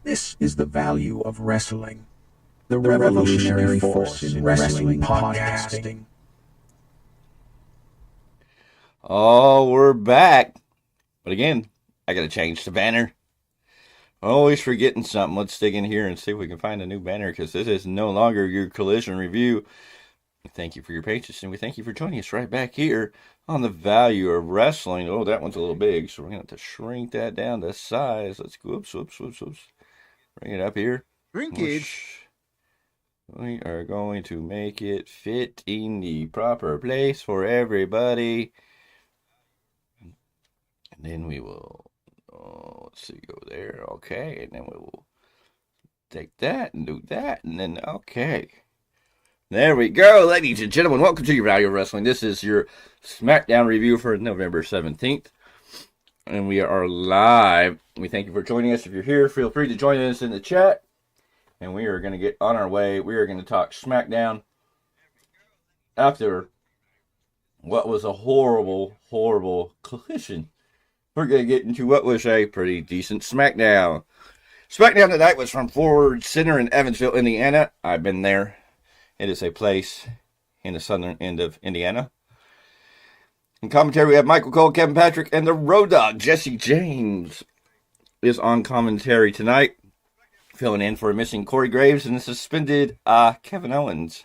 This is the value of wrestling, the revolutionary force in wrestling podcasting. Oh, we're back. But again, I got to change the banner. Always forgetting something. Let's dig in here and see if we can find a new banner, because this is no longer your Collision review. Thank you for your patience, and we thank you for joining us right back here on the value of wrestling. Oh, that one's a little big, so we're going to have to shrink that down to size. Let's go. Whoops. Bring it up here. Shrinkage. We are going to make it fit in the proper place for everybody. And then we will, let's see, go there. Okay, and then we will take that and do that, and then, okay. There we go, ladies and gentlemen. Welcome to your Value of Wrestling. This is your Smackdown review for November 17th. And we are live. We thank you for joining us. If you're here, feel free to join us in the chat. And we are going to get on our way. We are going to talk Smackdown after what was a horrible collision. We're going to get into what was a pretty decent Smackdown. Smackdown tonight was from Forward Center in Evansville, Indiana. I've been there. It is a place in the southern end of Indiana. In commentary, we have Michael Cole, Kevin Patrick, and the Road Dogg, Jesse James, is on commentary tonight, filling in for a missing Corey Graves and the suspended Kevin Owens.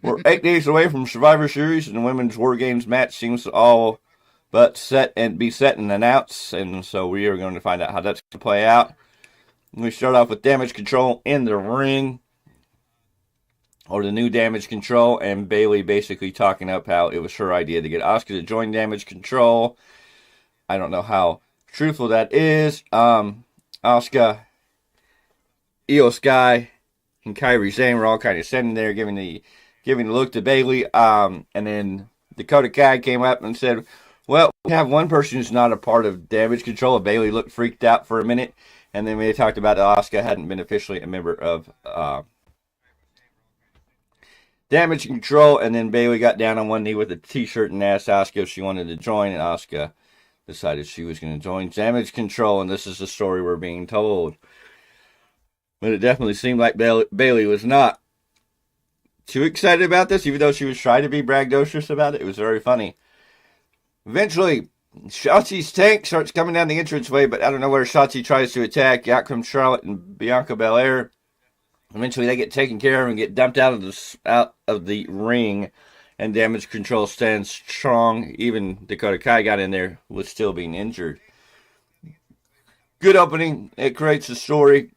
We're 8 days away from Survivor Series, and the Women's War Games match seems to all but be set and announced, and so we are going to find out how that's going to play out. We start off with Damage Control in the ring, or the new Damage Control, and Bayley basically talking up how it was her idea to get Asuka to join Damage Control. I don't know how truthful that is. Asuka, Io Sky, and Kairi Sane were all kind of sitting there giving the look to Bayley. And then Dakota Kai came up and said, well, we have one person who's not a part of Damage Control. Bayley looked freaked out for a minute, and then we talked about Asuka hadn't been officially a member of Damage Control, and then Bayley got down on one knee with a t-shirt and asked Asuka if she wanted to join, and Asuka decided she was going to join Damage Control, and this is the story we're being told. But it definitely seemed like Bayley was not too excited about this, even though she was trying to be braggadocious about it. It was very funny. Eventually, Shotzi's tank starts coming down the entranceway, but I don't know where Shotzi tries to attack. Out comes Charlotte and Bianca Belair. Eventually, they get taken care of and get dumped out of the ring, and Damage Control stands strong. Even Dakota Kai got in there, was still being injured. Good opening. It creates a story.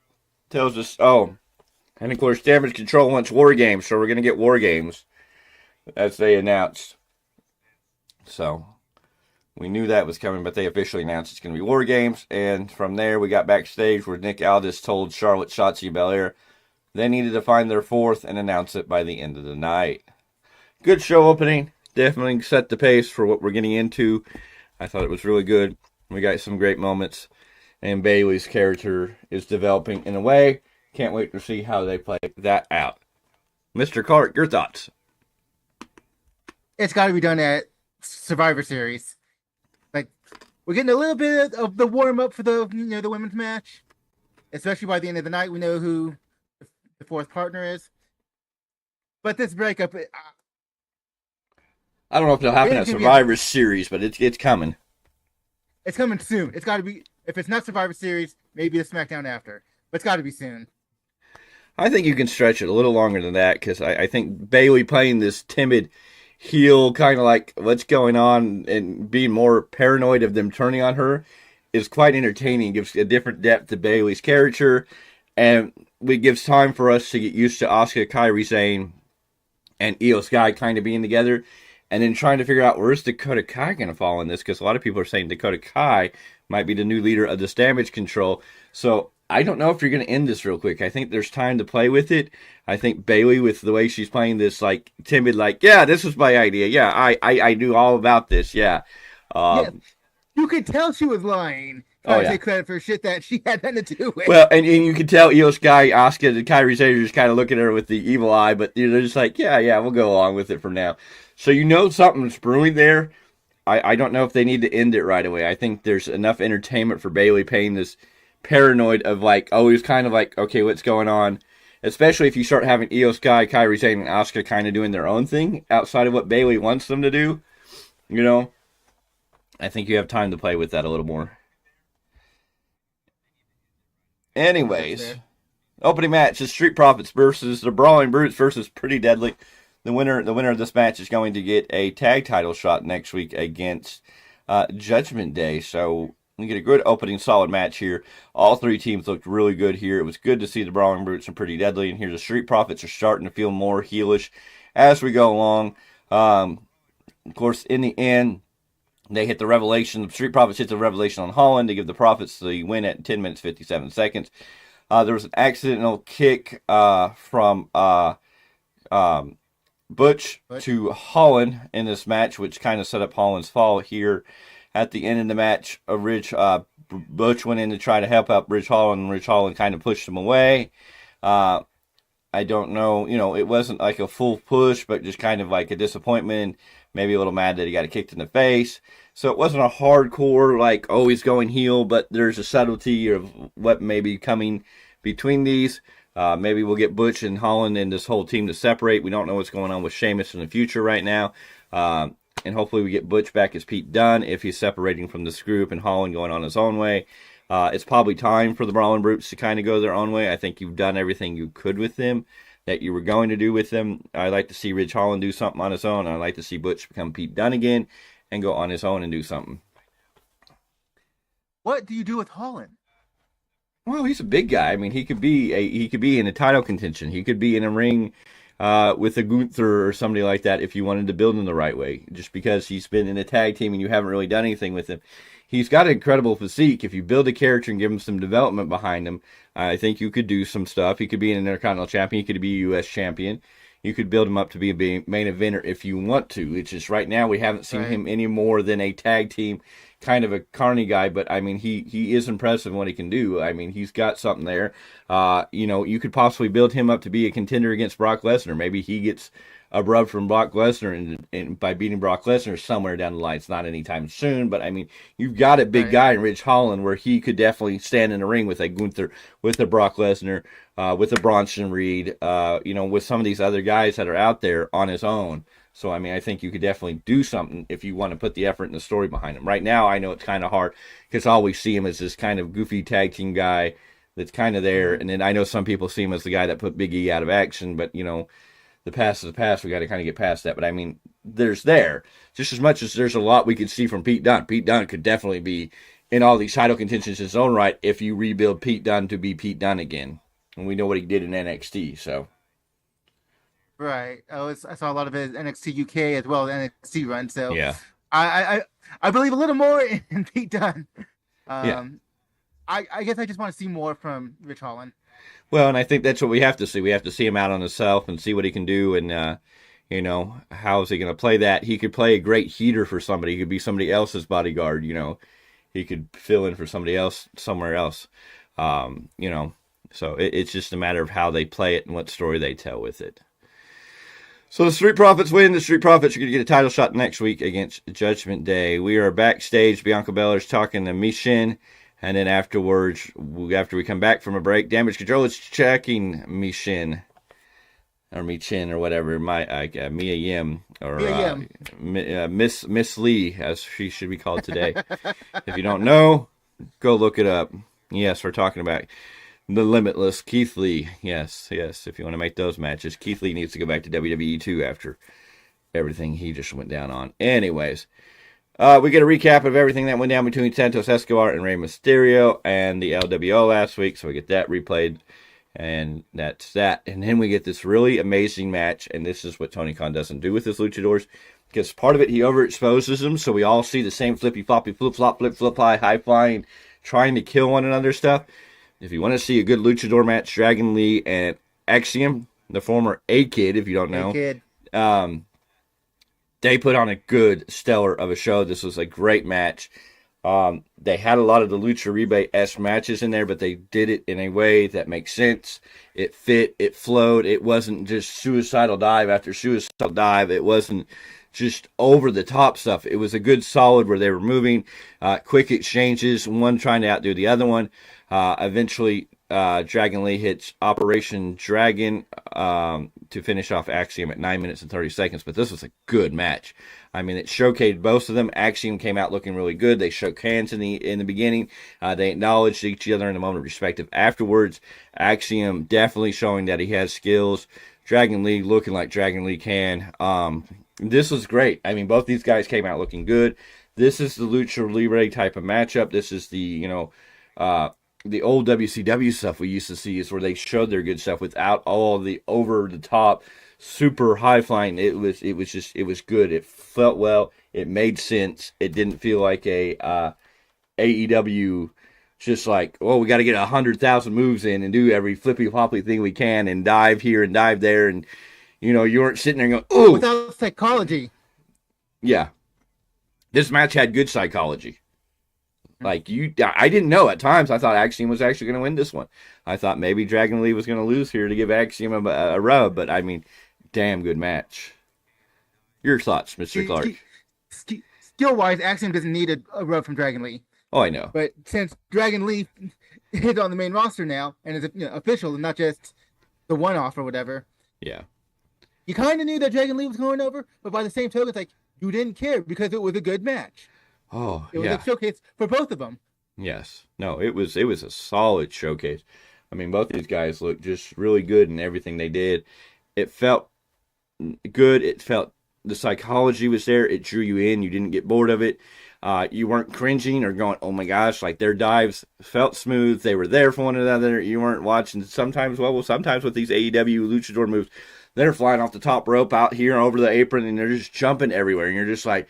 Tells us, and of course, Damage Control wants War Games, so we're going to get War Games, as they announced. So, we knew that was coming, but they officially announced it's going to be War Games, and from there, we got backstage where Nick Aldis told Charlotte, Shotzi, and Belair they needed to find their fourth and announce it by the end of the night. Good show opening. Definitely set the pace for what we're getting into. I thought it was really good. We got some great moments. And Bayley's character is developing in a way. Can't wait to see how they play that out. Mr. Clarke, your thoughts? It's got to be done at Survivor Series. Like, we're getting a little bit of the warm-up for the women's match. Especially by the end of the night, we know who the fourth partner is. But this breakup, I don't know if it'll happen at Survivor Series, but it's coming. It's coming soon. It's got to be, if it's not Survivor Series, maybe the SmackDown after. But it's got to be soon. I think you can stretch it a little longer than that, because I think Bayley playing this timid heel, kind of like what's going on, and being more paranoid of them turning on her, is quite entertaining. Gives a different depth to Bayley's character, and it gives time for us to get used to Asuka, Kairi Sane, and Io Sky kind of being together, and then trying to figure out where's Dakota Kai going to fall in this, because a lot of people are saying Dakota Kai might be the new leader of this Damage Control. So I don't know if you're going to end this real quick. I think there's time to play with it. I think Bayley, with the way she's playing this, like, timid, like, yeah, this was my idea. Yeah, I knew all about this. Yeah. You could tell she was lying. Trying to take credit for shit that she had nothing to do with. Well, and you can tell Io Sky, Asuka, and Kairi Sane just kind of looking at her with the evil eye, but they're just like, yeah, we'll go along with it for now. So you know something's brewing there. I don't know if they need to end it right away. I think there's enough entertainment for Bayley playing paranoid of like always kind of like, okay, what's going on? Especially if you start having Io Sky, Kairi Sane, and Asuka kind of doing their own thing outside of what Bayley wants them to do. You know, I think you have time to play with that a little more. Anyways, opening match is Street Profits versus the Brawling Brutes versus Pretty Deadly. The winner of this match is going to get a tag title shot next week against Judgment Day. So we get a good opening, solid match here. All three teams looked really good here. It was good to see the Brawling Brutes and Pretty Deadly. And here the Street Profits are starting to feel more heelish as we go along. Of course, in the end, they hit the revelation. The Street Profits hit the revelation on Holland to give the Profits the win at 10 minutes, 57 seconds. There was an accidental kick from Butch to Holland in this match, which kind of set up Holland's fall here. At the end of the match, Butch went in to try to help out Ridge Holland, and Ridge Holland kind of pushed him away. I don't know, it wasn't like a full push, but just kind of like a disappointment, maybe a little mad that he got kicked in the face. So it wasn't a hardcore, like, oh, he's going heel, but there's a subtlety of what may be coming between these. Maybe we'll get Butch and Holland and this whole team to separate. We don't know what's going on with Sheamus in the future right now. And hopefully we get Butch back as Pete Dunne if he's separating from this group and Holland going on his own way. It's probably time for the Brawling Brutes to kind of go their own way. I think you've done everything you could with them that you were going to do with them. I'd like to see Ridge Holland do something on his own. I'd like to see Butch become Pete Dunne again and go on his own and do something. What do you do with Holland? Well, he's a big guy. I mean, he could be in a title contention. He could be in a ring with a Gunther or somebody like that if you wanted to build him the right way. Just because he's been in a tag team and you haven't really done anything with him. He's got an incredible physique. If you build a character and give him some development behind him, I think you could do some stuff. He could be an Intercontinental Champion. He could be a U.S. Champion. You could build him up to be a main eventer if you want to. It's just right now we haven't seen him any more than a tag team kind of a carny guy, but I mean he is impressive in what he can do. I mean he's got something there. You could possibly build him up to be a contender against Brock Lesnar. Maybe he gets a rub from Brock Lesnar and by beating Brock Lesnar somewhere down the line. It's not anytime soon, but I mean you've got a big guy in Ridge Holland where he could definitely stand in the ring with a Gunther, with a Brock Lesnar, with a Bronson Reed, with some of these other guys that are out there on his own. So, I mean, I think you could definitely do something if you want to put the effort and the story behind him. Right now, I know it's kind of hard because I always see him as this kind of goofy tag team guy that's kind of there. And then I know some people see him as the guy that put Big E out of action. But, the past is the past. We got to kind of get past that. But, I mean, there's there. Just as much as there's a lot we could see from Pete Dunne. Pete Dunne could definitely be in all these title contentions in his own right if you rebuild Pete Dunne to be Pete Dunne again. And we know what he did in NXT, so... Right. I saw a lot of his NXT UK as well as NXT run. So yeah, I believe a little more in Pete Dunne. Yeah. I guess I just want to see more from Ridge Holland. Well, and I think that's what we have to see. We have to see him out on himself and see what he can do, and how is he going to play that? He could play a great heater for somebody. He could be somebody else's bodyguard. He could fill in for somebody else somewhere else. So it's just a matter of how they play it and what story they tell with it. So the Street Profits win. The Street Profits are going to get a title shot next week against Judgment Day. We are backstage. Bianca Belair's talking to Michin. And then afterwards, after we come back from a break, Damage Control is checking Michin. Or Michin or whatever. Mia Yim. Or Miss Lee, as she should be called today. If you don't know, go look it up. Yes, we're talking about... The Limitless, Keith Lee. Yes. If you want to make those matches, Keith Lee needs to go back to WWE too after everything he just went down on. Anyways, we get a recap of everything that went down between Santos Escobar and Rey Mysterio and the LWO last week. So we get that replayed, and that's that. And then we get this really amazing match, and this is what Tony Khan doesn't do with his luchadors. Because part of it, he overexposes them, so we all see the same flippy floppy, flip flop, flip flip high flying, trying to kill one another stuff. If you want to see a good luchador match, Dragon Lee and Axiom, the former A-Kid, if you don't know, they put on a good stellar of a show. This was a great match. They had a lot of the Lucha Libre-esque matches in there, but they did it in a way that makes sense. It fit, it flowed. It wasn't just suicidal dive after suicidal dive. It wasn't just over the top stuff. It was a good solid where they were moving, quick exchanges, one trying to outdo the other one. Eventually, Dragon Lee hits Operation Dragon to finish off Axiom at 9 minutes and 30 seconds. But this was a good match. I mean, it showcased both of them. Axiom came out looking really good. They shook hands in the beginning. They acknowledged each other in a moment of respect. Afterwards, Axiom definitely showing that he has skills. Dragon Lee looking like Dragon Lee can. This was great. I mean, both these guys came out looking good. This is the Lucha Libre type of matchup. This is the the old WCW stuff we used to see, is where they showed their good stuff without all the over the top, super high flying. It was good. It felt well. It made sense. It didn't feel like a AEW, just like, oh, we got to get 100,000 moves in and do every flippy floppy thing we can and dive here and dive there, and you weren't sitting there going, ooh, without psychology. Yeah, this match had good psychology. Like, I didn't know. At times, I thought Axiom was actually going to win this one. I thought maybe Dragon Lee was going to lose here to give Axiom a rub, but I mean, damn good match. Your thoughts, Mr. Clarke? Skill-wise, Axiom doesn't need a rub from Dragon Lee. Oh, I know. But since Dragon Lee is on the main roster now and is official and not just the one-off or whatever, yeah, you kind of knew that Dragon Lee was going over, but by the same token, it's like you didn't care because it was a good match. Oh, it was a showcase for both of them. Yes. No, it was a solid showcase. I mean, both these guys looked just really good in everything they did. It felt good. It felt the psychology was there. It drew you in. You didn't get bored of it. You weren't cringing or going, oh my gosh, like their dives felt smooth. They were there for one another. You weren't watching sometimes with these AEW luchador moves, they're flying off the top rope out here over the apron and they're just jumping everywhere. And you're just like,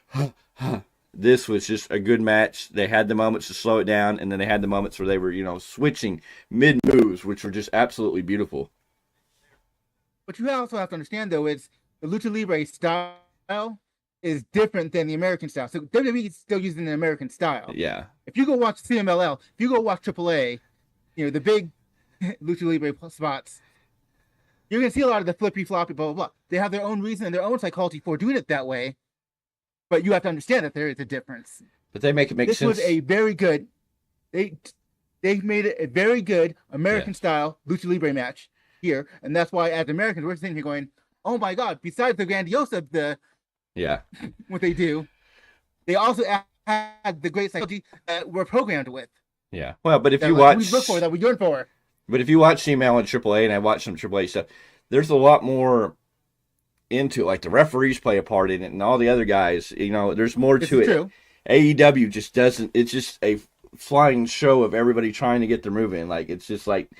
huh, huh. This was just a good match. They had the moments to slow it down, and then they had the moments where they were, switching mid-moves, which were just absolutely beautiful. What you also have to understand, though, is the Lucha Libre style is different than the American style. So WWE is still using the American style. Yeah. If you go watch CMLL, if you go watch AAA, the big Lucha Libre spots, you're going to see a lot of the flippy, floppy, blah, blah, blah. They have their own reason and their own psychology for doing it that way. But you have to understand that there is a difference. But they make it make sense. This was a very good. They made it a very good American style Lucha Libre match here, and that's why as Americans we're sitting here going, "Oh my God!" Besides the grandiose of what they do, they also had the great psychology that we're programmed with. Yeah. Well, but if you watch, we look for, that we yearn for. But if you watch CML and AAA, and I watch some AAA stuff, there's a lot more into it. Like the referees play a part in it, and all the other guys. There's more to it. True. AEW just doesn't. It's just a flying show of everybody trying to get their move in. Like it's just like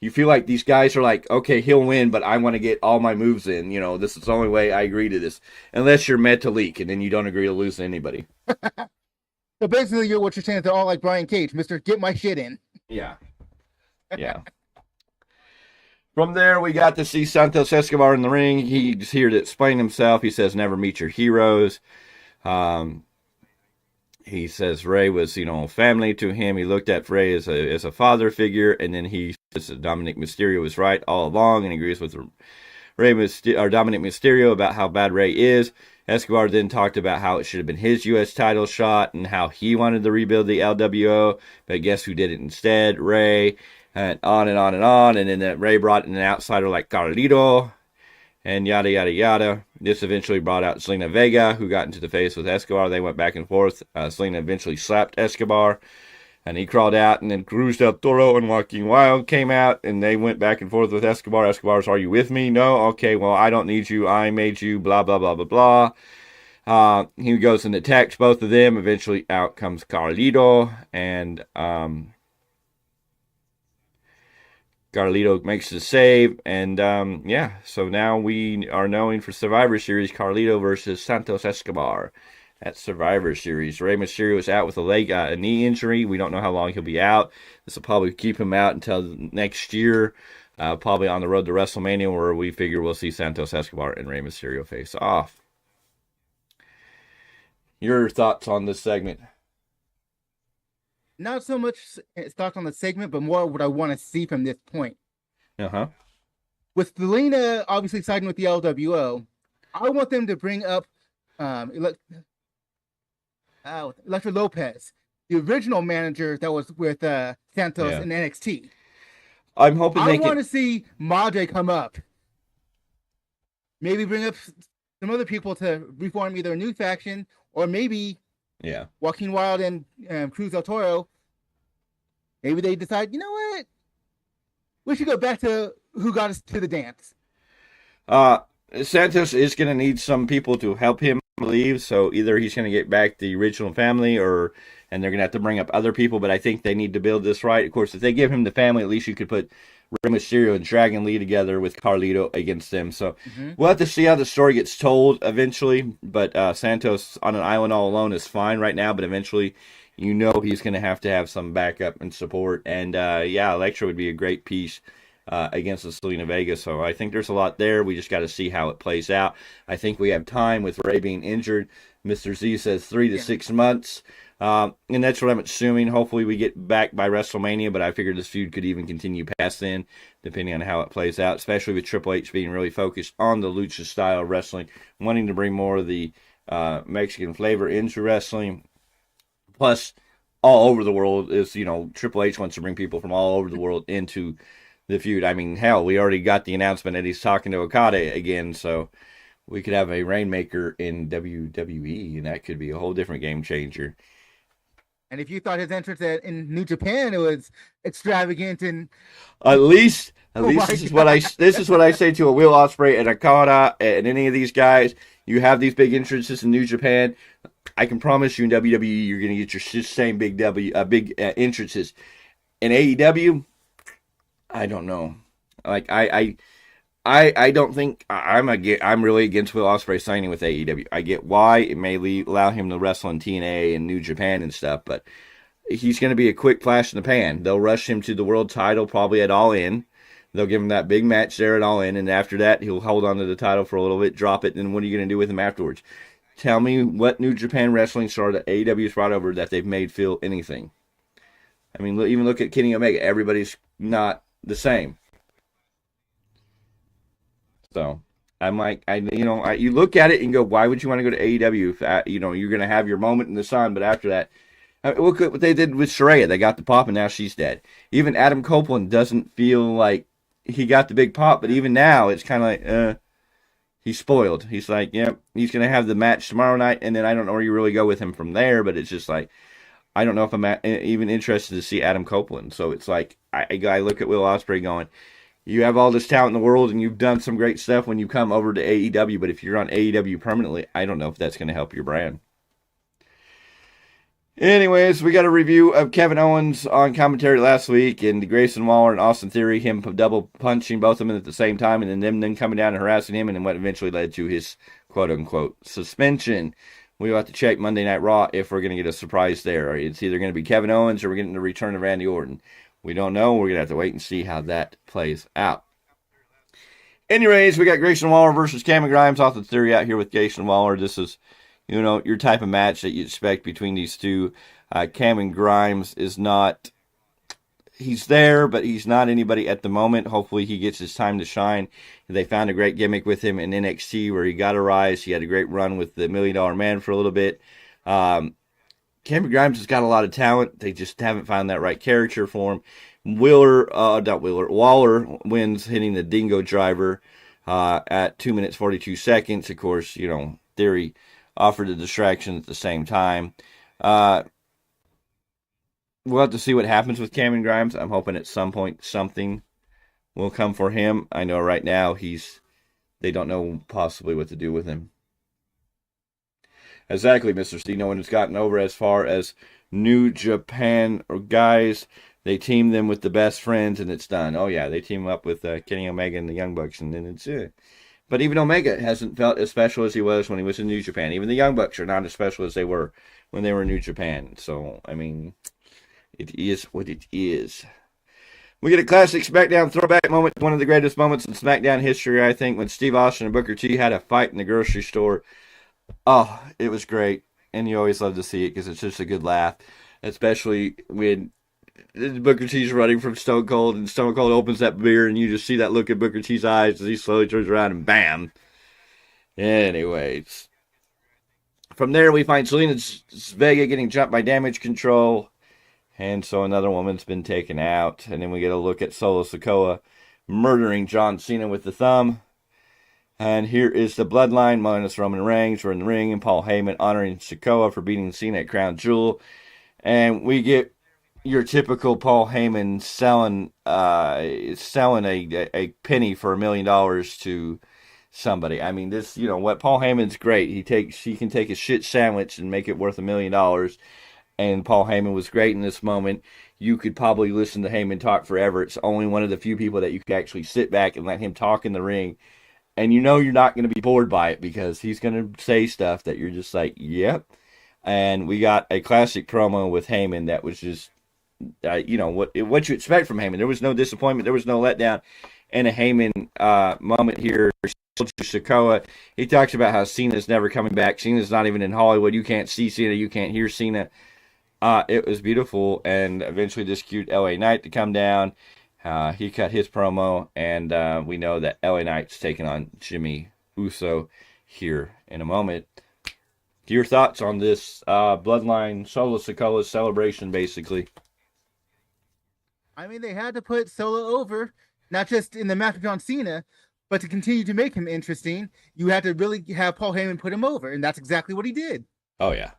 you feel like these guys are like, okay, he'll win, but I want to get all my moves in. This is the only way I agree to this. Unless you're Metalik, and then you don't agree to lose to anybody. So basically, what you're saying is they're all like Brian Cage, Mr. Get My Shit In. Yeah. Yeah. From there, we got to see Santos Escobar in the ring. He's here to explain himself. He says, never meet your heroes. He says Ray was, family to him. He looked at Ray as a father figure, and then he says that Dominic Mysterio was right all along, and agrees with Dominic Mysterio about how bad Ray is. Escobar then talked about how it should have been his U.S. title shot and how he wanted to rebuild the LWO, but guess who did it instead? Ray. And on and on and on. And then Ray brought in an outsider like Carlito and yada, yada, yada. This eventually brought out Selena Vega, who got into the face with Escobar. They went back and forth. Selena eventually slapped Escobar, and he crawled out. And then Cruz del Toro and Joaquin Wild came out, and they went back and forth with Escobar. Escobar's, are you with me? No? Okay, well, I don't need you. I made you, blah, blah, blah, blah, blah. He goes and attacks both of them. Eventually, out comes Carlito, and Carlito makes the save, and so now we are knowing for Survivor Series, Carlito versus Santos Escobar at Survivor Series. Rey Mysterio is out with a knee injury. We don't know how long he'll be out. This will probably keep him out until next year, probably on the road to WrestleMania, where we figure we'll see Santos Escobar and Rey Mysterio face off. Your thoughts on this segment? not so much thoughts on the segment, but more what I want to see from this point. Uh-huh. With Zelina obviously siding with the LWO, I want them to bring up Electra Lopez, the original manager that was with Santos in NXT. I'm hoping I want to see Madre come up. Maybe bring up some other people to reform either a new faction or maybe Joaquin Wilde and Cruz del Toro. Maybe they decide, you know what? We should go back to who got us to the dance. Santos is going to need some people to help him leave, so either he's going to get back the original family and they're going to have to bring up other people, but I think they need to build this right. Of course, if they give him the family, at least you could put Rey Mysterio and Dragon Lee together with Carlito against them. So we'll have to see how the story gets told eventually, but Santos on an island all alone is fine right now, but eventually you know he's going to have some backup and support, and Elektra would be a great piece against the Zelina Vega. So I think there's a lot there. We just got to see how it plays out. I think we have time with Rey being injured. Mr. Z says 3 to 6 months. And that's what I'm assuming. Hopefully we get back by WrestleMania, but I figure this feud could even continue past then, depending on how it plays out, especially with Triple H being really focused on the lucha style of wrestling, wanting to bring more of the Mexican flavor into wrestling. Plus, all over the world is, Triple H wants to bring people from all over the world into the feud. I mean, hell, we already got the announcement that he's talking to Okada again, so we could have a Rainmaker in WWE, and that could be a whole different game changer. And if you thought his entrance in New Japan it was extravagant and at least this is what I say to a Will Ospreay and Okada and any of these guys. You have these big entrances in New Japan. I can promise you in WWE you're going to get your same big entrances. In AEW, I don't know. Like I don't think I'm really against Will Ospreay signing with AEW. I get why it may allow him to wrestle in TNA and New Japan and stuff, but he's going to be a quick flash in the pan. They'll rush him to the world title probably at All In. They'll give him that big match there at All In, and after that he'll hold on to the title for a little bit, drop it, and what are you going to do with him afterwards? Tell me what New Japan wrestling star that AEW's brought over that they've made feel anything. I mean, even look at Kenny Omega. Everybody's not the same. So I'm like, you look at it and go, why would you want to go to AEW if you're going to have your moment in the sun? But after that, look at what they did with Saraya. They got the pop, and now she's dead. Even Adam Copeland doesn't feel like he got the big pop, but even now it's kind of like, he's spoiled. He's like, he's going to have the match tomorrow night, and then I don't know where you really go with him from there. But it's just like, I don't know if I'm even interested to see Adam Copeland. So it's like, I look at Will Ospreay going, you have all this talent in the world, and you've done some great stuff when you come over to AEW, but if you're on AEW permanently, I don't know if that's going to help your brand. Anyways, we got a review of Kevin Owens on commentary last week, and Grayson Waller and Austin Theory, him double punching both of them at the same time, and then them coming down and harassing him, and then what eventually led to his quote-unquote suspension. We will have to check Monday Night Raw if we're going to get a surprise there. It's either going to be Kevin Owens or we're getting the return of Randy Orton. We don't know. We're going to have to wait and see how that plays out. Anyways, we got Grayson Waller versus Cameron Grimes. Austin Theory out here with Grayson Waller. This is, your type of match that you expect between these two. Cameron Grimes is not, he's there, but he's not anybody at the moment. Hopefully he gets his time to shine. They found a great gimmick with him in NXT where he got a rise. He had a great run with the $1 Million Man for a little bit. Cameron Grimes has got a lot of talent. They just haven't found that right character for him. Waller wins hitting the Dingo Driver at 2 minutes 42 seconds. Of course, Theory offered a distraction at the same time. We'll have to see what happens with Cameron Grimes. I'm hoping at some point something will come for him. I know right now they don't know possibly what to do with him. Exactly, Mr. C. No one has gotten over as far as New Japan or guys. They team them with the Best Friends, and it's done. Oh, yeah, they team up with Kenny Omega and the Young Bucks, and then it's it. But even Omega hasn't felt as special as he was when he was in New Japan. Even the Young Bucks are not as special as they were when they were in New Japan. So, I mean, it is what it is. We get a classic SmackDown throwback moment, one of the greatest moments in SmackDown history, I think, when Steve Austin and Booker T had a fight in the grocery store. Oh, it was great, and you always love to see it because it's just a good laugh. especially when Booker T's running from Stone Cold, and Stone Cold opens that beer, and you just see that look in Booker T's eyes as he slowly turns around and bam. Anyways, from there we find Zelina Vega getting jumped by Damage Control, and so another woman's been taken out, and then we get a look at Solo Sikoa murdering John Cena with the thumb. And here is the Bloodline minus Roman Reigns. We're in the ring, and Paul Heyman honoring Sikoa for beating Cena at Crown Jewel. And we get your typical Paul Heyman selling a penny for $1 million to somebody. I mean, this, what Paul Heyman's great. He can take a shit sandwich and make it worth $1 million. And Paul Heyman was great in this moment. You could probably listen to Heyman talk forever. It's only one of the few people that you could actually sit back and let him talk in the ring. And you're not going to be bored by it because he's going to say stuff that you're just like, yep. And we got a classic promo with Heyman that was just, what you expect from Heyman. There was no disappointment. There was no letdown. And a Heyman moment here. Sikoa, he talks about how Cena's never coming back. Cena's not even in Hollywood. You can't see Cena. You can't hear Cena. It was beautiful. And eventually this cute LA Knight to come down. He cut his promo, and we know that LA Knight's taking on Jimmy Uso here in a moment. Your thoughts on this Bloodline Solo Sikoa celebration, basically? I mean, they had to put Solo over, not just in the match with John Cena, but to continue to make him interesting, you had to really have Paul Heyman put him over, and that's exactly what he did. Oh, yeah.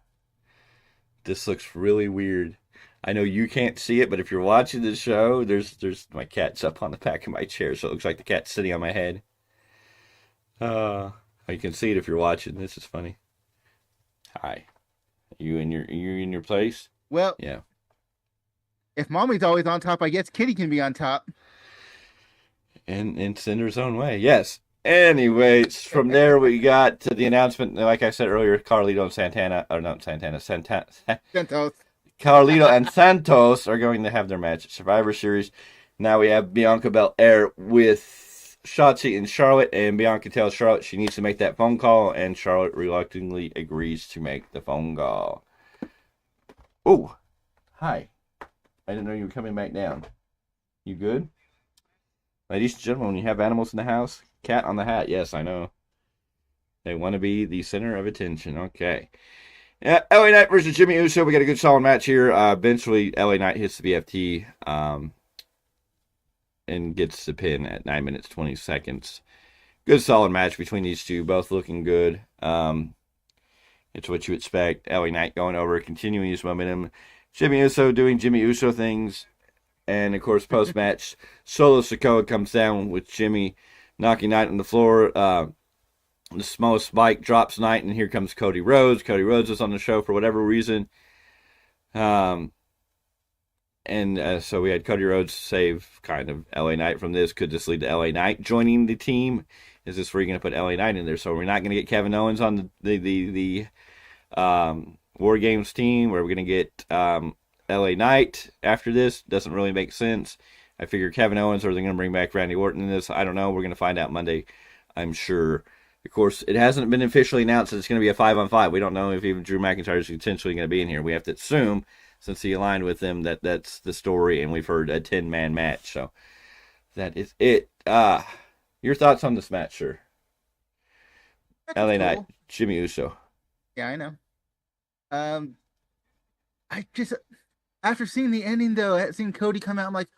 This looks really weird. I know you can't see it, but if you're watching the show, there's my cat's up on the back of my chair, so it looks like the cat's sitting on my head. You can see it if you're watching. This is funny. Hi. You in your place? Well, yeah. If Mommy's always on top, I guess Kitty can be on top. And in Cinder's own way, yes. Anyways, from there we got to the announcement. Like I said earlier, Carlito and Santos. Carlito and Santos are going to have their match at Survivor Series. Now we have Bianca Belair with Shotzi and Charlotte, and Bianca tells Charlotte she needs to make that phone call, and Charlotte reluctantly agrees to make the phone call. Oh, hi. I didn't know you were coming back down. You good? Ladies and gentlemen, when you have animals in the house, cat on the hat. Yes, I know. They want to be the center of attention. Okay. Yeah, LA Knight versus Jimmy Uso. We got a good solid match here. Eventually, LA Knight hits the BFT and gets the pin at 9 minutes, 20 seconds. Good solid match between these two, both looking good. It's what you expect. LA Knight going over, continuing his momentum. Jimmy Uso doing Jimmy Uso things. And, of course, post-match, Solo Sikoa comes down with Jimmy knocking Knight on the floor. The smallest spike drops Knight, and here comes Cody Rhodes. Cody Rhodes is on the show for whatever reason. So we had Cody Rhodes save kind of LA Knight from this. Could this lead to LA Knight joining the team? Is this where you're going to put LA Knight in there? So we're not going to get Kevin Owens on the War Games team. We're going to get LA Knight after this. Doesn't really make sense. I figure Kevin Owens, or they're going to bring back Randy Orton in this. I don't know. We're going to find out Monday, I'm sure. Of course, it hasn't been officially announced that it's going to be a 5-on-5. We don't know if even Drew McIntyre is potentially going to be in here. We have to assume, since he aligned with them, that that's the story, and we've heard a 10-man match. So that is it. Your thoughts on this match, sir? LA Knight, Jimmy Uso. Yeah, I know. I just, after seeing the ending, though, seeing Cody come out, I'm like,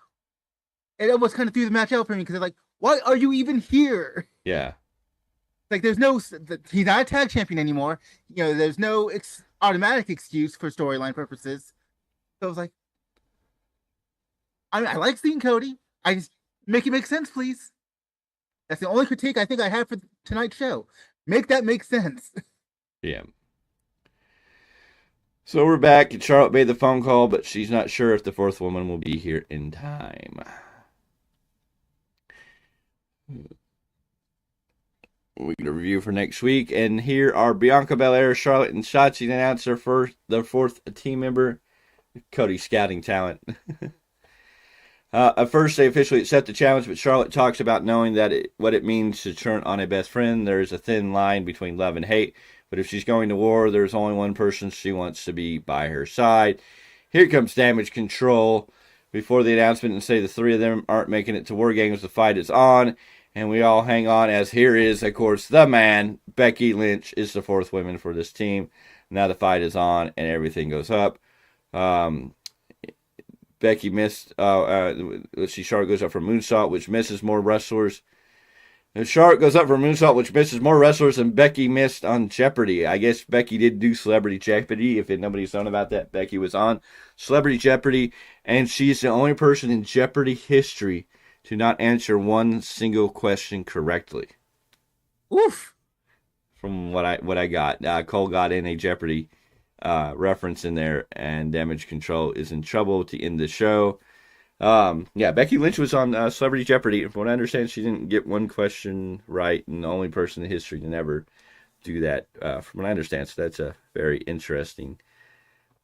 it almost kind of threw the match out for me, because they're like, why are you even here? Yeah. Like, there's no, he's not a tag champion anymore. There's no automatic excuse for storyline purposes. So I was like, I like seeing Cody. I just make it make sense, please. That's the only critique I think I have for tonight's show. Make that make sense. Yeah. So we're back, and Charlotte made the phone call, but she's not sure if the fourth woman will be here in time. We get a review for next week, and here are Bianca Belair, Charlotte, and Shotzi to announce their fourth team member, Cody Scouting Talent. At first, they officially accept the challenge, but Charlotte talks about knowing that what it means to turn on a best friend. There's a thin line between love and hate, but if she's going to war, there's only one person she wants to be by her side. Here comes Damage Control before the announcement and say the three of them aren't making it to War Games. The fight is on, and we all hang on as here is, of course, the man. Becky Lynch is the fourth woman for this team. Now the fight is on, and everything goes up. Becky missed. Charlotte goes up for moonsault, which misses more wrestlers. And Charlotte goes up for moonsault, which misses more wrestlers than Becky missed on Jeopardy. I guess Becky did do Celebrity Jeopardy. If nobody's known about that, Becky was on Celebrity Jeopardy, and she's the only person in Jeopardy history to not answer one single question correctly. Oof. From what I got, Cole got in a Jeopardy reference in there, and Damage Control is in trouble to end the show. Becky Lynch was on Celebrity Jeopardy. From what I understand, she didn't get one question right, and the only person in history to never do that. From what I understand, so that's a very interesting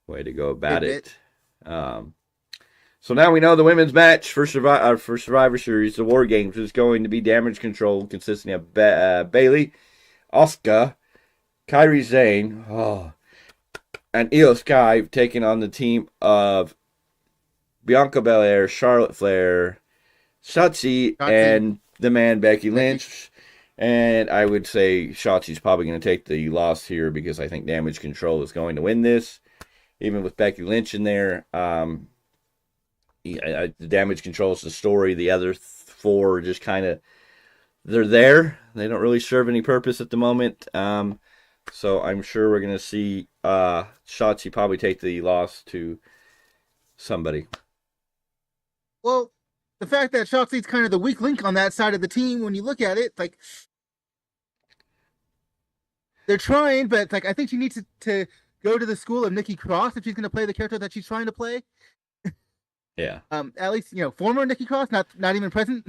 way to go about it. So now we know the women's match for Survivor Series, the War Games, is going to be Damage Control, consisting of Bayley, Asuka, Kairi Sane, and Io Sky, taking on the team of Bianca Belair, Charlotte Flair, Shotzi, and the man Becky Lynch. And I would say Shotzi's probably going to take the loss here because I think Damage Control is going to win this, even with Becky Lynch in there. The Damage Control is the story. The other four are just kind of, they're there. They don't really serve any purpose at the moment. So I'm sure we're going to see Shotzi probably take the loss to somebody. Well, the fact that Shotzi's kind of the weak link on that side of the team, when you look at it, like, they're trying, but like I think she needs to go to the school of Nikki Cross if she's going to play the character that she's trying to play. Yeah. At least, former Nikki Cross, not even present.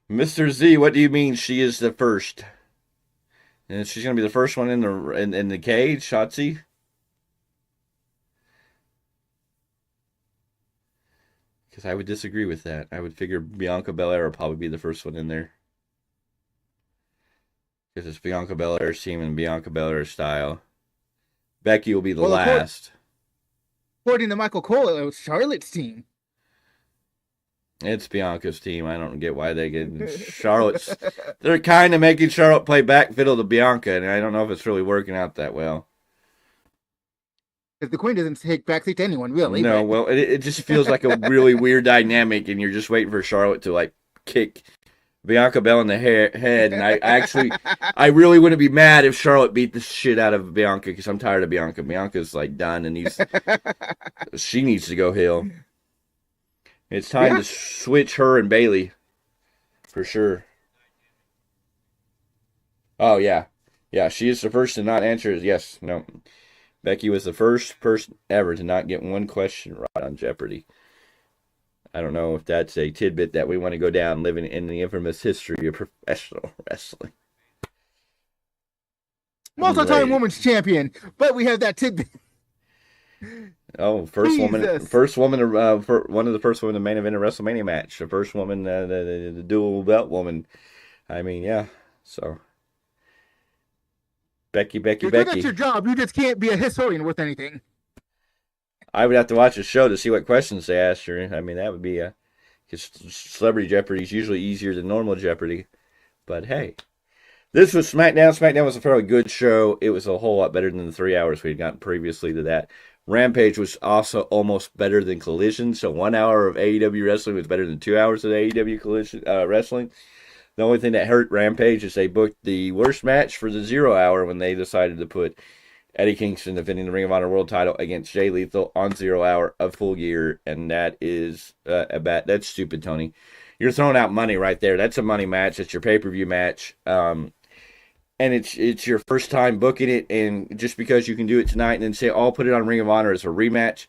Mr. Z, what do you mean she is the first? And she's going to be the first one in the cage, Shotzi? Because I would disagree with that. I would figure Bianca Belair will probably be the first one in there. Because it's Bianca Belair's team and Bianca Belair's style. Becky will be the last. According to Michael Cole, it was Charlotte's team. It's Bianca's team. I don't get why they get Charlotte's. They're kind of making Charlotte play back fiddle to Bianca, and I don't know if it's really working out that well. Because the Queen doesn't take backseat to anyone, really. No, well, it just feels like a really weird dynamic, and you're just waiting for Charlotte to, like, kick Bianca Belair in the head, and I really wouldn't be mad if Charlotte beat the shit out of Bianca, because I'm tired of Bianca. Bianca's, like, done, and she needs to go heel. It's time to switch her and Bayley, for sure. Oh, yeah. Yeah, she is the first to not answer. Yes, no. Becky was the first person ever to not get one question right on Jeopardy. I don't know if that's a tidbit that we want to go down living in the infamous history of professional wrestling. Multi-time women's champion, but we have that tidbit. Oh, first woman, one of the first women to main event a WrestleMania match. The first woman, the dual belt woman. I mean, yeah. So, Becky. You're good at your job. You just can't be a historian worth anything. I would have to watch a show to see what questions they asked her. I mean, that would be because Celebrity Jeopardy is usually easier than normal Jeopardy. But hey, this was SmackDown. SmackDown was a fairly good show. It was a whole lot better than the 3 hours we had gotten previously to that. Rampage was also almost better than Collision. So 1 hour of AEW wrestling was better than 2 hours of AEW Collision wrestling. The only thing that hurt Rampage is they booked the worst match for the 0 hour when they decided to put Eddie Kingston defending the Ring of Honor World title against Jay Lethal on 0 hour of Full Gear. And that is that's stupid, Tony. You're throwing out money right there. That's a money match. It's your pay-per-view match. And it's your first time booking it, and just because you can do it tonight and then say, "Oh, I'll put it on Ring of Honor as a rematch,"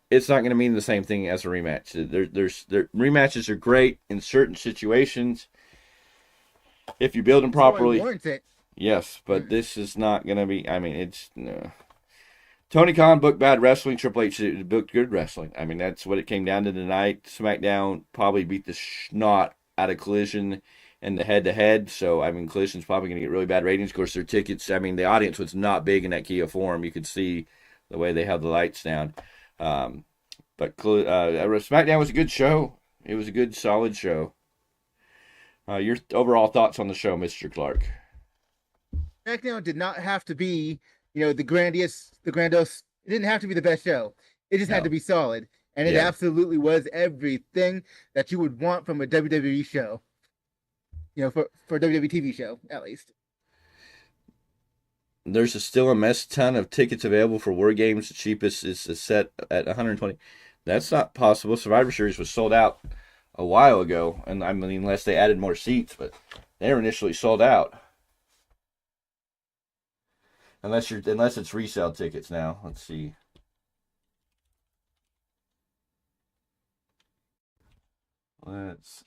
it's not going to mean the same thing as a rematch. Rematches are great in certain situations if you build them properly. Yes, but this is not going to be. I mean, it's Tony Khan booked bad wrestling. Triple H booked good wrestling. I mean, that's what it came down to tonight. SmackDown probably beat the snot out of Collision and the head-to-head, so, I mean, Collision's probably going to get really bad ratings. Of course, their tickets, I mean, the audience was not big in that Kia Forum. You could see the way they held the lights down. But SmackDown was a good show. It was a good, solid show. Your overall thoughts on the show, Mr. Clarke? SmackDown did not have to be, the grandiose. It didn't have to be the best show. It just had to be solid, and it absolutely was everything that you would want from a WWE show. For a WWE TV show, at least. There's still a mess ton of tickets available for War Games. The cheapest is set at 120. That's not possible. Survivor Series was sold out a while ago, and I mean, unless they added more seats, but they were initially sold out. Unless it's resale tickets now. Let's see.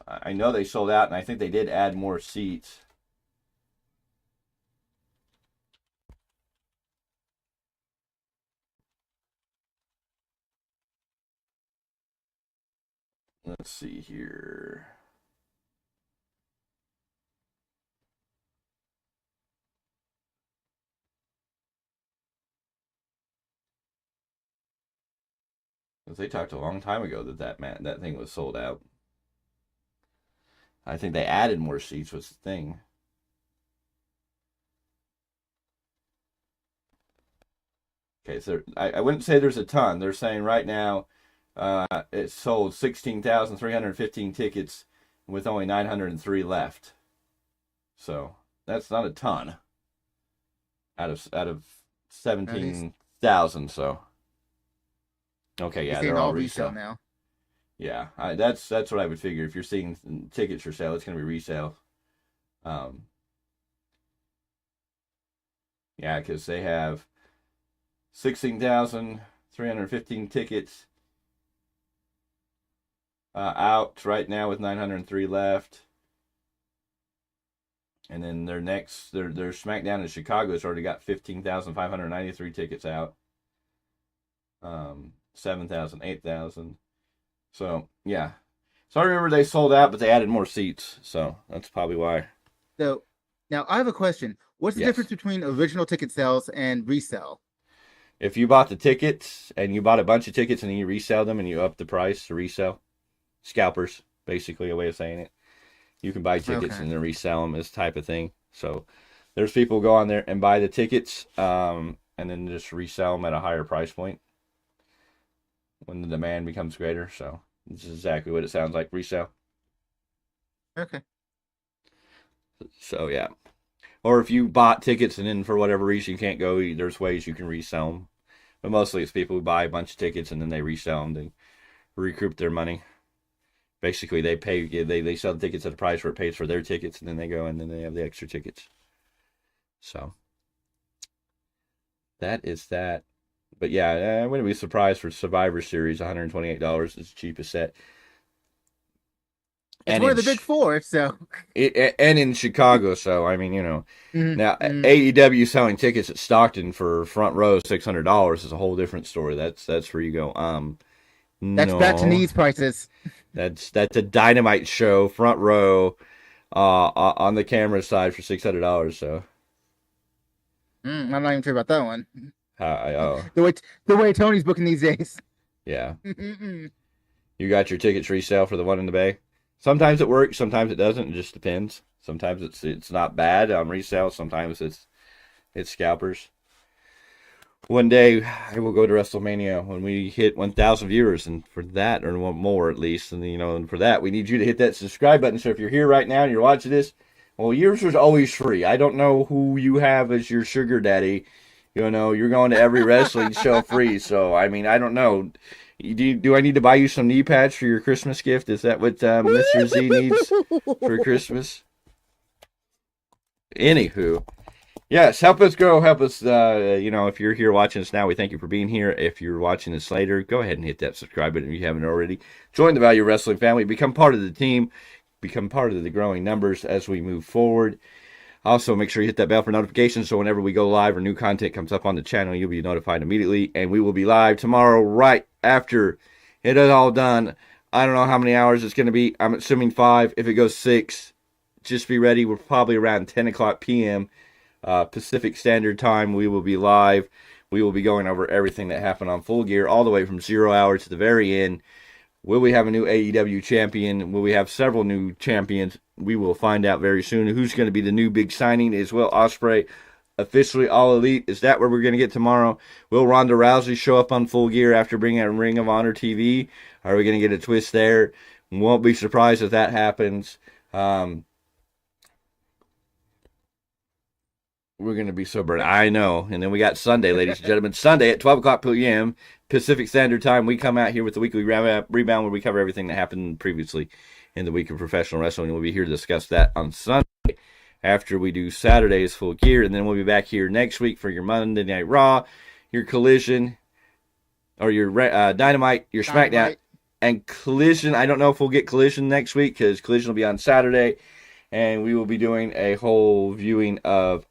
I know they sold out, and I think they did add more seats. Let's see here. They talked a long time ago that thing was sold out. I think they added more seats was the thing. Okay, so I wouldn't say there's a ton. They're saying right now it sold 16,315 tickets with only 903 left. So that's not a ton out of 17,000. So okay, yeah, they're all resale now. Yeah, that's what I would figure. If you're seeing tickets for sale, it's going to be resale. Yeah, because they have 16,315 tickets out right now with 903 left. And then their SmackDown in Chicago has already got 15,593 tickets out. 7,000, 8,000. So, yeah. So I remember they sold out, but they added more seats. So that's probably why. So, now I have a question. What's the difference between original ticket sales and resale? If you bought the tickets and you bought a bunch of tickets and then you resell them and you up the price to resell, scalpers, basically a way of saying it. You can buy tickets and then resell them as type of thing. So there's people go on there and buy the tickets and then just resell them at a higher price point when the demand becomes greater. So this is exactly what it sounds like, resale. Okay. So, yeah. Or if you bought tickets and then for whatever reason you can't go, there's ways you can resell them. But mostly it's people who buy a bunch of tickets and then they resell them to recoup their money. Basically, they sell the tickets at a price where it pays for their tickets, and then they go and then they have the extra tickets. So that is that. But yeah, I wouldn't be surprised for Survivor Series. $128 is the cheapest set. It's one of the big four, so. And in Chicago, so I mean, now AEW selling tickets at Stockton for front row $600 is a whole different story. That's where you go. That's back to these prices. That's a Dynamite show, front row, on the camera side for $600. So I'm not even sure about that one. The way Tony's booking these days. Yeah. You got your tickets resale for the one in the Bay. Sometimes it works, sometimes it doesn't. It just depends. Sometimes it's not bad on resale. Sometimes it's scalpers. One day I will go to WrestleMania when we hit 1,000 viewers, and for that, or more at least, and for that we need you to hit that subscribe button. So if you're here right now and you're watching this, well, yours was always free. I don't know who you have as your sugar daddy. You're going to every wrestling show free. So I mean, I don't know. Do I need to buy you some knee pads for your Christmas gift? Is that what Mr. Z needs for Christmas? Anywho. Yes, help us grow. Help us, if you're here watching us now, we thank you for being here. If you're watching us later, go ahead and hit that subscribe button if you haven't already. Join the Value Wrestling family. Become part of the team. Become part of the growing numbers as we move forward. Also, make sure you hit that bell for notifications so whenever we go live or new content comes up on the channel, you'll be notified immediately. And we will be live tomorrow right after it is all done. I don't know how many hours it's going to be. I'm assuming 5. If it goes 6, just be ready. We're probably around 10 o'clock p.m. Pacific Standard Time. We will be live. We will be going over everything that happened on Full Gear, all the way from 0 hour to the very end. Will we have a new AEW champion? Will we have several new champions? We will find out very soon. Who's going to be the new big signing? Is Will Ospreay officially All Elite? Is that where we're going to get tomorrow? Will Ronda Rousey show up on Full Gear after bringing out Ring of Honor TV? Are we going to get a twist there? Won't be surprised if that happens. We're going to be so burned. I know. And then we got Sunday, ladies and gentlemen. Sunday at 12 o'clock p.m. Pacific Standard Time. We come out here with the weekly rebound where we cover everything that happened previously in the week of professional wrestling. We'll be here to discuss that on Sunday after we do Saturday's Full Gear. And then we'll be back here next week for your Monday Night Raw, your Collision, or your Dynamite, your SmackDown, and Collision. I don't know if we'll get Collision next week because Collision will be on Saturday. And we will be doing a whole viewing of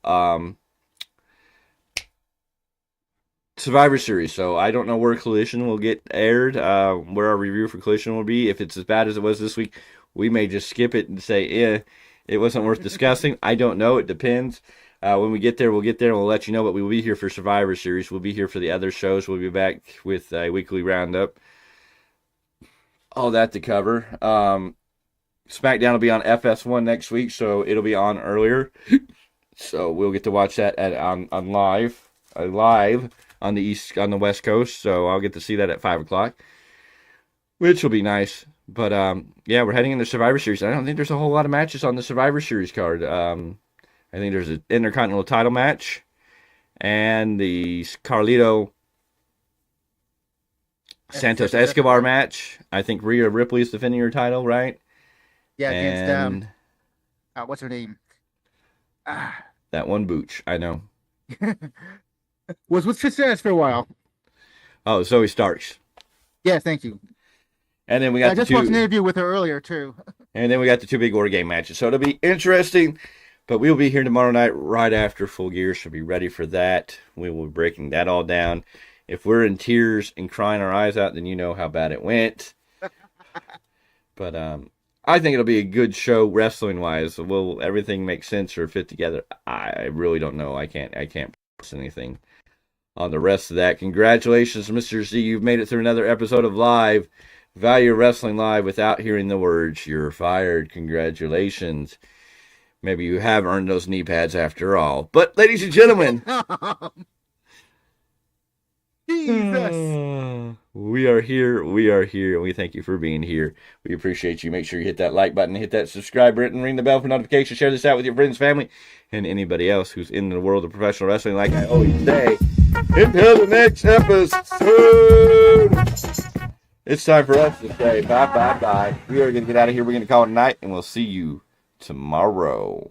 Survivor Series. So I don't know where Collision will get aired, where our review for Collision will be. If it's as bad as it was this week, we may just skip it and say, it wasn't worth discussing. I don't know. It depends. When we get there, we'll get there and we'll let you know. But we will be here for Survivor Series. We'll be here for the other shows. We'll be back with a weekly roundup. All that to cover. SmackDown will be on FS1 next week, so it'll be on earlier. So we'll get to watch that on live on the West Coast. So I'll get to see that at 5 o'clock, which will be nice. But yeah, we're heading into Survivor Series. I don't think there's a whole lot of matches on the Survivor Series card. I think there's an Intercontinental title match and the Carlito Santos Escobar match. I think Rhea Ripley is defending her title, right? Yeah, against what's her name? That one Booch, I know. Was with Trish for a while. Oh, Zoe Starks. Yeah, thank you. And then we got I just watched an interview with her earlier too. And then we got the two big War Game matches. So it'll be interesting. But we'll be here tomorrow night right after Full Gear, so be ready for that. We will be breaking that all down. If we're in tears and crying our eyes out, then you know how bad it went. But I think it'll be a good show wrestling-wise. Will everything make sense or fit together? I really don't know. I can't promise anything on the rest of that. Congratulations, Mr. Z. You've made it through another episode of Live, Value Wrestling Live, without hearing the words, "You're fired." Congratulations. Maybe you have earned those knee pads after all. But, ladies and gentlemen, Jesus. We are here, and we thank you for being here. We appreciate you. Make sure you hit that like button, hit that subscribe button, ring the bell for notifications, share this out with your friends, family, and anybody else who's in the world of professional wrestling. Like I always say, until the next episode, it's time for us to say bye. We are going to get out of here. We're going to call it a night, and we'll see you tomorrow.